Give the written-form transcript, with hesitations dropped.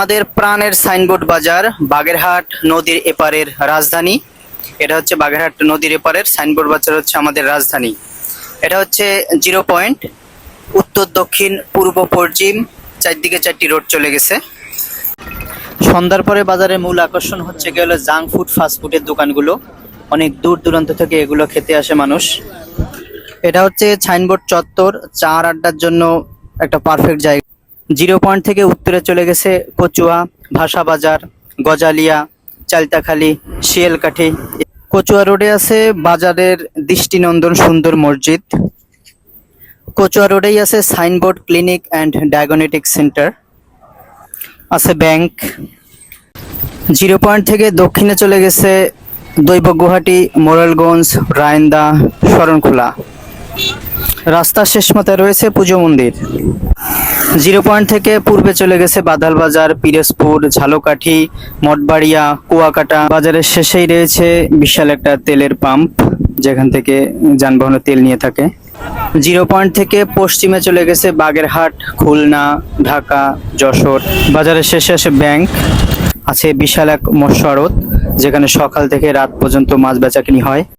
আমাদের প্রাণের সাইনবোর্ড বাজার বাগেরহাট নদীর এপারের রাজধানী। এটা হচ্ছে বাগেরহাট নদীর এপারের সাইনবোর্ড বাজার, হচ্ছে আমাদের রাজধানী। এটা হচ্ছে 0 পয়েন্ট, উত্তর দক্ষিণ পূর্ব পশ্চিম চারদিকে 4টি রোড চলে গেছে। সন্ধ্যার পরে বাজারের মূল আকর্ষণ হচ্ছে গিয়ে হলো জাঙ্ক ফুড, ফাস্ট ফুডের দোকানগুলো। অনেক দূর দূরান্ত থেকে এগুলো খেতে আসে মানুষ। এটা হচ্ছে সাইনবোর্ড চত্বর, চার আড্ডার জন্য একটা পারফেক্ট জায়গা। 0 পয়েন্ট থেকে উত্তরে চলে গেছে কচুয়া, ভাষা বাজার, গজালিয়া, চালতাখালী, শিয়ালকাঠি। কচুয়া রোডে আছে বাজারের দৃষ্টিনন্দন সুন্দর মসজিদ। কচুয়া রোডেই আছে signboard clinic and diagnostic centre, আছে ব্যাংক। 0 পয়েন্ট থেকে দক্ষিণে চলে গেছে দৈব গুয়াহাটি, মোরালগঞ্জ, রায়ন্দা, শরণখোলা। রাস্তার শেষ মাথায় রয়েছে পুজো মন্দির। 0 পয়েন্ট থেকে পূর্বে চলে গেছে বাদাল বাজার, পিরোজপুর, ঝালকাঠি, মঠবাড়িয়া, কুয়াকাটা। বাজারের শেষেই রয়েছে বিশাল একটা তেলের পাম্প, যেখান থেকে যানবাহনের তেল নিয়ে থাকে। 0 পয়েন্ট থেকে পশ্চিমে চলে গেছে বাগেরহাট, খুলনা, ঢাকা, যশোর। বাজারের শেষে আসে ব্যাংক, আছে বিশাল এক মৎস্য আড়ত, যেখানে সকাল থেকে রাত পর্যন্ত মাছ বেচাকেনি হয়।